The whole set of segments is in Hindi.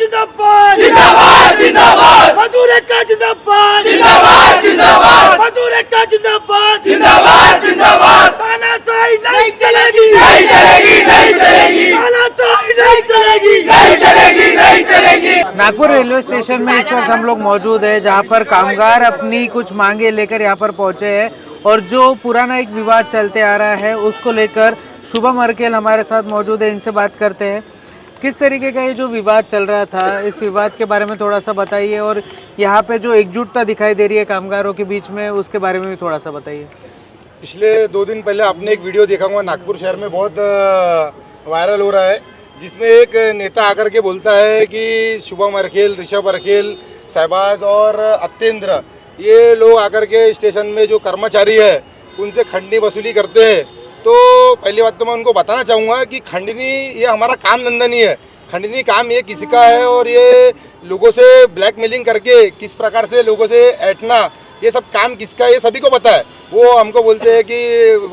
जिंदाबाद जिंदाबाद जिंदाबाद मजदूर का जिंदाबाद जिंदाबाद जिंदाबाद मजदूर का जिंदाबाद जिंदाबाद जिंदाबाद तानाशाही नहीं चलेगी नहीं चलेगी नहीं चलेगी तानाशाही नहीं चलेगी नहीं चलेगी नहीं चलेगी। नागपुर रेलवे स्टेशन में इस वक्त हम लोग मौजूद है जहां पर कामगार अपनी कुछ मांगे लेकर यहां पर पहुंचे हैं और जो पुराना एक विवाद चलते आ रहा है उसको लेकर शुभम अर्केल हमारे साथ मौजूद है। इनसे बात करते हैं किस तरीके का ये जो विवाद चल रहा था इस विवाद के बारे में थोड़ा सा बताइए और यहाँ पे जो एकजुटता दिखाई दे रही है कामगारों के बीच में उसके बारे में भी थोड़ा सा बताइए। पिछले 2 दिन पहले आपने एक वीडियो देखा होगा, नागपुर शहर में बहुत वायरल हो रहा है, जिसमें एक नेता आकर के बोलता है कि शुभम अर्केल, ऋषभ अर्केल, शहबाज और अत्येंद्र ये लोग आकर के स्टेशन में जो कर्मचारी है उनसे खंडनी वसूली करते हैं। तो पहली बात तो मैं उनको बताना चाहूँगा कि खंडनी ये हमारा काम धंधा नहीं है, खंडनी काम ये किसी का है और ये लोगों से ब्लैकमेलिंग करके किस प्रकार से लोगों से ऐंठना ये सब काम किसका है ये सभी को पता है। वो हमको बोलते हैं कि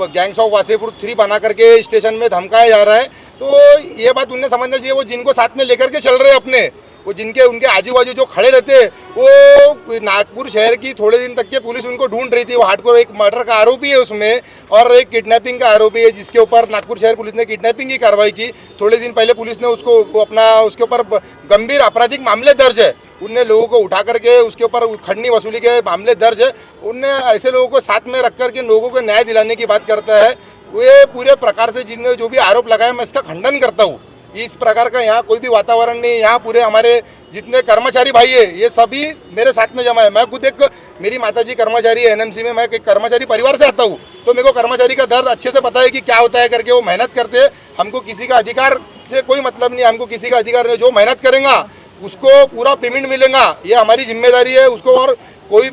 गैंग्स ऑफ वासेपुर 3 बना करके स्टेशन में धमकाया जा रहा है। तो ये बात उन्हें समझना चाहिए, वो जिनको साथ में लेकर के चल रहे हैं अपने, वो जिनके उनके आजू बाजू जो खड़े रहते हैं, वो नागपुर शहर की थोड़े दिन तक के पुलिस उनको ढूंढ रही थी। वो हार्डकोर एक मर्डर का आरोपी है उसमें और एक किडनैपिंग का आरोपी है जिसके ऊपर नागपुर शहर पुलिस ने किडनैपिंग की कार्रवाई की। थोड़े दिन पहले पुलिस ने उसको अपना उसके ऊपर गंभीर आपराधिक मामले दर्ज है, उनने लोगों को उठा करके उसके ऊपर खंडनी वसूली के मामले दर्ज है। उनने ऐसे लोगों को साथ में रख करके लोगों को न्याय दिलाने की बात करता है। वे पूरे प्रकार से जिनने जो भी आरोप लगाया मैं इसका खंडन करता हूँ। इस प्रकार का यहाँ कोई भी वातावरण नहीं है। यहाँ पूरे हमारे जितने कर्मचारी भाई है ये सभी मेरे साथ में जमा है। मैं खुद एक मेरी माताजी कर्मचारी है एनएमसी में, मैं एक कर्मचारी परिवार से आता हूँ, तो मेरे को कर्मचारी का दर्द अच्छे से पता है कि क्या होता है करके। वो मेहनत करते हैं, हमको किसी का अधिकार से कोई मतलब नहीं, हमको किसी का अधिकार नहीं। जो मेहनत करेगा उसको पूरा पेमेंट मिलेगा, ये हमारी जिम्मेदारी है उसको। और कोई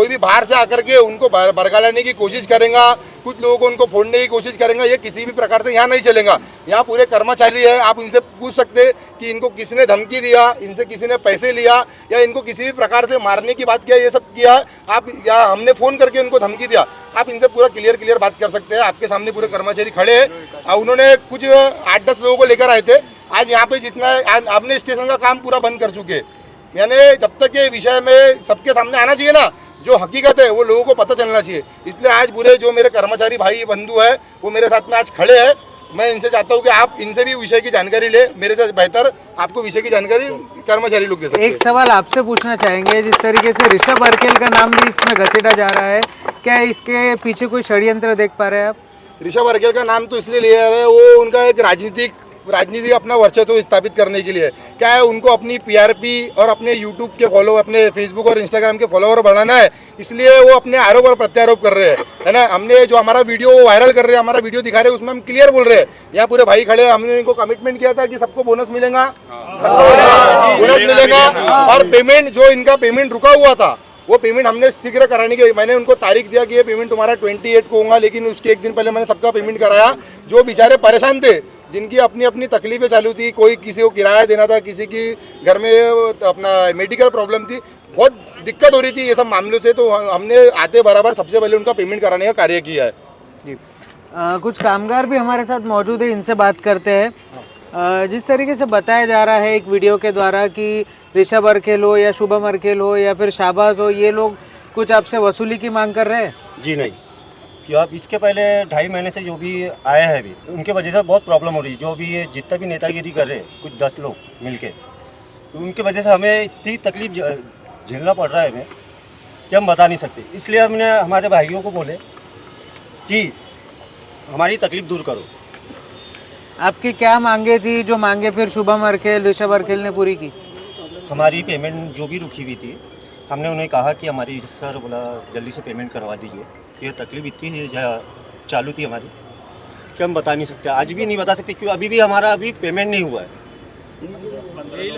भी बाहर से आकर के उनको बरगलाने की कोशिश करेगा, कुछ लोगों को उनको फोड़ने की कोशिश करेंगे, ये किसी भी प्रकार से यहाँ नहीं चलेगा। यहाँ पूरे कर्मचारी है, आप इनसे पूछ सकते हैं कि इनको किसने धमकी दिया, इनसे किसी ने पैसे लिया या इनको किसी भी प्रकार से मारने की बात किया, ये सब किया आप या हमने फ़ोन करके उनको धमकी दिया, आप इनसे पूरा क्लियर बात कर सकते हैं। आपके सामने पूरे कर्मचारी खड़े हैं। उन्होंने कुछ 8-10 लोगों को लेकर आए थे। आज यहाँ पे जितना आपने स्टेशन का काम पूरा बंद कर चुके, यानी जब तक ये विषय में सबके सामने आना चाहिए ना, जो हकीकत है वो लोगों को पता चलना चाहिए। इसलिए आज पूरे जो मेरे कर्मचारी भाई बंधु है वो मेरे साथ में आज खड़े हैं। मैं इनसे चाहता हूँ कि आप इनसे भी विषय की जानकारी ले, मेरे से बेहतर आपको विषय की जानकारी कर्मचारी लोग दे सकते हैं। एक सवाल आपसे पूछना चाहेंगे, जिस तरीके से ऋषभ अर्केल का नाम भी इसमें घसीटा जा रहा है, क्या इसके पीछे कोई षड्यंत्र देख पा रहे हैं आप? ऋषभ अर्केल का नाम तो इसलिए लिया रहे, वो उनका एक राजनीतिक अपना वर्चस्व स्थापित करने के लिए क्या है, उनको अपनी पीआरपी और अपने यूट्यूब के फॉलो, अपने फेसबुक और इंस्टाग्राम के फॉलोवर बढ़ाना है, इसलिए वो अपने आरोप और प्रत्यारोप कर रहे हैं, है ना। हमने जो हमारा वीडियो वायरल कर रहे हैं, हमारा वीडियो दिखा रहे हैं, उसमें हम क्लियर बोल रहे हैं। यहाँ पूरे भाई खड़े, हमने इनको कमिटमेंट किया था कि सबको बोनस मिलेगा, बोनस मिलेगा और पेमेंट जो इनका पेमेंट रुका हुआ था वो पेमेंट हमने शीघ्र कराने की, मैंने उनको तारीख दिया कि ये पेमेंट तुम्हारा 28 को होगा, लेकिन उसके एक दिन पहले मैंने सबका पेमेंट कराया। जो बेचारे परेशान थे, जिनकी अपनी अपनी तकलीफें चालू थी, कोई किसी को किराया देना था, किसी की घर में अपना मेडिकल प्रॉब्लम थी, बहुत दिक्कत हो रही थी ये सब मामलों से, तो हमने आते बराबर सबसे पहले उनका पेमेंट कराने का कार्य किया है जी। कुछ कामगार भी हमारे साथ मौजूद है, इनसे बात करते हैं। जिस तरीके से बताया जा रहा है एक वीडियो के द्वारा कि ऋषभ अर्केल हो या शुभम अर्केल हो या फिर शाहबाज हो, ये लोग कुछ आपसे वसूली की मांग कर रहे हैं? जी नहीं, कि आप इसके पहले 2.5 महीने से जो भी आया है अभी उनके वजह से बहुत प्रॉब्लम हो रही है। जो भी ये जितना भी नेतागिरी कर रहे हैं कुछ 10 लोग मिलके, तो उनके वजह से हमें इतनी तकलीफ झेलना पड़ रहा है हमें कि हम बता नहीं सकते। इसलिए हमने हमारे भाइयों को बोले कि हमारी तकलीफ दूर करो। आपकी क्या मांगे थी, जो मांगे फिर शुभम अर्केल, ऋषभ अर्केल ने पूरी की? हमारी पेमेंट जो भी रुकी हुई थी, हमने उन्हें कहा कि हमारी सर बोला जल्दी से पेमेंट करवा दीजिए। ये तकलीफ इतनी चालू थी हमारी कि हम बता नहीं सकते, आज भी नहीं बता सकते, क्यों अभी भी हमारा अभी पेमेंट नहीं हुआ है।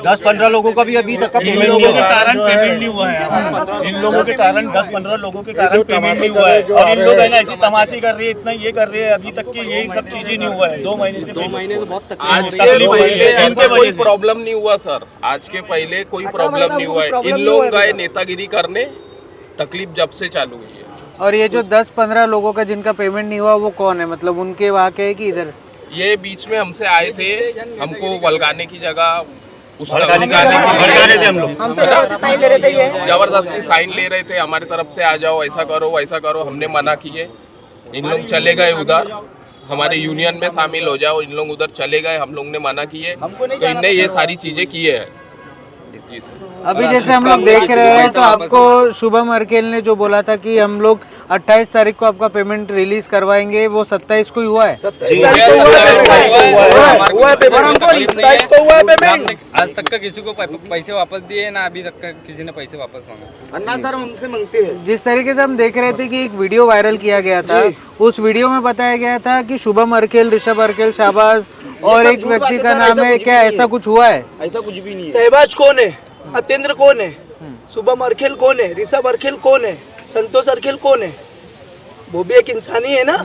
10-15 लोगों का भी अभी तक का पेमेंट नहीं हुआ है। पेमेंट नहीं हुआ है इन लोगों के कारण, 10-15 लोगों के कारण पेमेंट नहीं हुआ है। और इन लोग है ना ऐसी तमाशे कर रहे हैं, इतना ये कर रहे हैं, अभी तक की यही सब चीजें नहीं हुआ है। 2 महीने तो बहुत आज के पहले ऐसा कोई प्रॉब्लम नहीं हुआ सर, आज के पहले कोई प्रॉब्लम नहीं हुआ है। इन लोग गए नेतागिरी करने, तकलीफ जब से चालू हुई है। और ये जो 10-15 लोगों का जिनका पेमेंट नहीं हुआ वो कौन है, मतलब उनके वहाँ के है कि इधर? ये बीच में हमसे आए थे, हमको वलगाने की जगह उसका भड़का रहे थे हम लोग। जबरदस्ती साइन ले रहे थे हमारी तरफ से, आ जाओ ऐसा करो वैसा करो। हमने मना किए, इन लोग चले गए उधर, हमारे यूनियन में शामिल हो जाओ। इन लोग उधर चले गए, हम लोग ने मना किए, तो इनने ये सारी चीजें किए हैं। जी सर। अभी जैसे हम लोग देख रहे हैं तो आपको शुभम अरकेल ने जो बोला था कि हम लोग 28 तारीख को आपका पेमेंट रिलीज करवाएंगे, वो 27 को ही हुआ है। आज तक का किसी को पैसे वापस दिए ना, अभी तक का किसी ने पैसे वापस मांगा। अन्ना सर हमसे मांगते हैं। जिस तरीके से हम देख रहे थे कि एक वीडियो वायरल किया गया था, उस वीडियो में बताया गया था कि शुभम अरकेल, ऋषभ अरकेल, शाहबाज और एक व्यक्ति का नाम है, क्या ऐसा कुछ हुआ है? ऐसा कुछ भी नहीं है। शहबाज कौन है, अतेंद्र कौन है, शुभम अरखेल कौन है, ऋषभ अरखेल कौन है, संतोष अरखेल कौन है? वो भी एक इंसान ही है ना,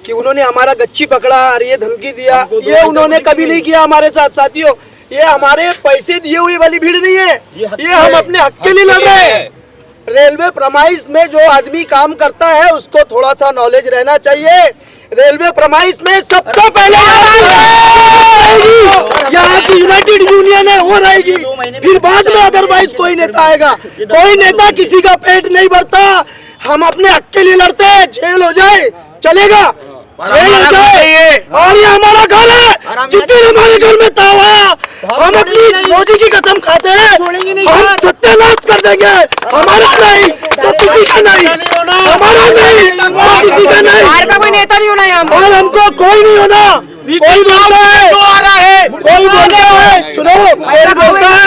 कि उन्होंने हमारा गच्ची पकड़ा और ये धमकी दिया, ये उन्होंने कभी नहीं किया हमारे साथ। साथियों, ये हमारे पैसे दिए हुई वाली भीड़ नहीं है, ये हम अपने हक के लिए लड़ रहे हैं। रेलवे प्रमाइस में जो आदमी काम करता है उसको थोड़ा सा नॉलेज रहना चाहिए। रेलवे प्रमाइस में सबसे पहले यहाँ की यूनाइटेड यूनियन है, वो रहेगी, फिर बाद में अदरवाइज कोई नेता आएगा। कोई नेता किसी का पेट नहीं भरता, हम अपने हक के लिए लड़ते हैं। जेल हो जाए चलेगा, जेल हो जाए, और ये हमारा घर है। जिस दिन हमारे घर में ताव आया, हम अपनी रोजी की कसम खाते हैं, हम सत्यानाश कर देंगे। हमारा नहीं तो किसी का नहीं, हमारा नहीं तो किसी का नहीं, कोई नेता नहीं होना यहाँ, और हमको कोई नहीं होना। कोई बोलता है, कोई बोलता है, सुनो, कोई बोलता है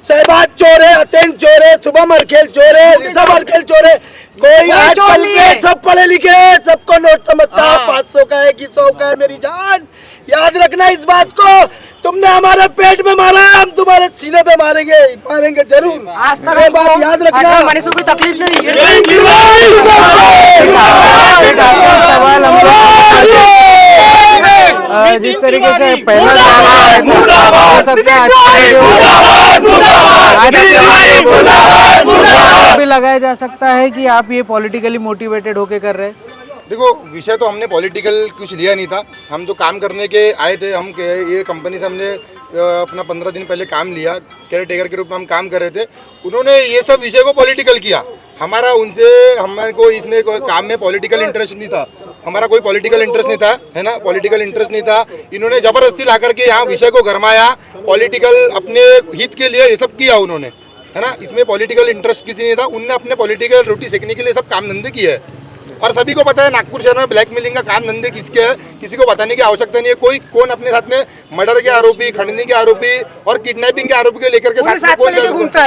शहबाज चोर है, अतेंद्र चोर है, शुभम अरखेल चोर है, ऋषभ अरखेल चोर है। कोई आजकल के सब पढ़े लिखे, सबको नोट समझता है, 500 का है कि 100 का है। मेरी जान, याद रखना इस बात को, तुमने हमारे पेट में मारा, हम तुम्हारे सीने पे मारेंगे, मारेंगे जरूर। आज तक ये बात याद रखना, हमारे से कोई तकलीफ नहीं है। जिस तरीके से पहला भी लगाया जा सकता है कि आप ये पॉलिटिकली मोटिवेटेड होके कर रहे हैं। देखो, विषय तो हमने पॉलिटिकल कुछ लिया नहीं था, हम तो काम करने के आए थे। हम ये कंपनी से हमने अपना 15 दिन पहले काम लिया, केयर टेकर के रूप में हम काम कर रहे थे। उन्होंने ये सब विषय को पॉलिटिकल किया। हमारा उनसे, हमारे को इसमें काम में पॉलिटिकल इंटरेस्ट नहीं था, हमारा कोई पॉलिटिकल इंटरेस्ट नहीं था, है ना, पॉलिटिकल इंटरेस्ट नहीं था। इन्होंने जबरदस्ती ला करके यहाँ विषय को गरमाया, पॉलिटिकल अपने हित के लिए ये सब किया उन्होंने, है ना। इसमें पॉलिटिकल इंटरेस्ट किसी नहीं था, उनने अपने पॉलिटिकल रोटी सेकने के लिए सब काम धंधे किए हैं। और सभी को पता है नागपुर शहर में ब्लैकमेलिंग का काम धंधे किसके हैं, किसी को बताने की आवश्यकता नहीं है। कोई कौन अपने साथ में मर्डर के आरोपी, खंडनी के आरोपी और किडनैपिंग के आरोपी को लेकर के साथ में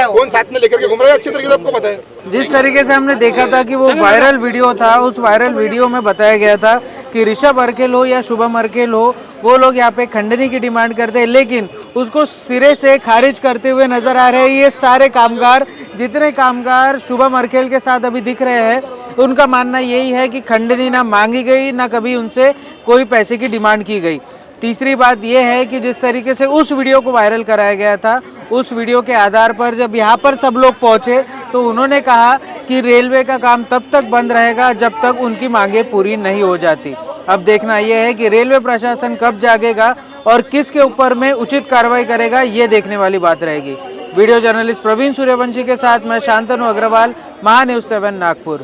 कौन साथ में लेकर के घूम रहा है, अच्छी तरीके से आपको पता है। जिस तरीके से हमने देखा था कि वो वायरल वीडियो था, उस वायरल वीडियो में बताया गया था कि ऋषभ अरकेल हो या शुभम अरकेल हो, वो लोग यहाँ पे खंडनी की डिमांड करते हैं, लेकिन उसको सिरे से खारिज करते हुए नजर आ रहे हैं ये सारे कामगार। जितने कामगार शुभम अरकेल के साथ अभी दिख रहे हैं, उनका मानना यही है कि खंडनी ना मांगी गई, ना कभी उनसे कोई पैसे की डिमांड की गई। तीसरी बात यह है कि जिस तरीके से उस वीडियो को वायरल कराया गया था, उस वीडियो के आधार पर जब यहाँ पर सब लोग पहुँचे तो उन्होंने कहा कि रेलवे का काम तब तक बंद रहेगा जब तक उनकी मांगे पूरी नहीं हो जाती। अब देखना यह है कि रेलवे प्रशासन कब जागेगा और किसके ऊपर में उचित कार्रवाई करेगा, ये देखने वाली बात रहेगी। वीडियो जर्नलिस्ट प्रवीण सूर्यवंशी के साथ मैं शांतनु अग्रवाल, महान्यूज़ 7 नागपुर।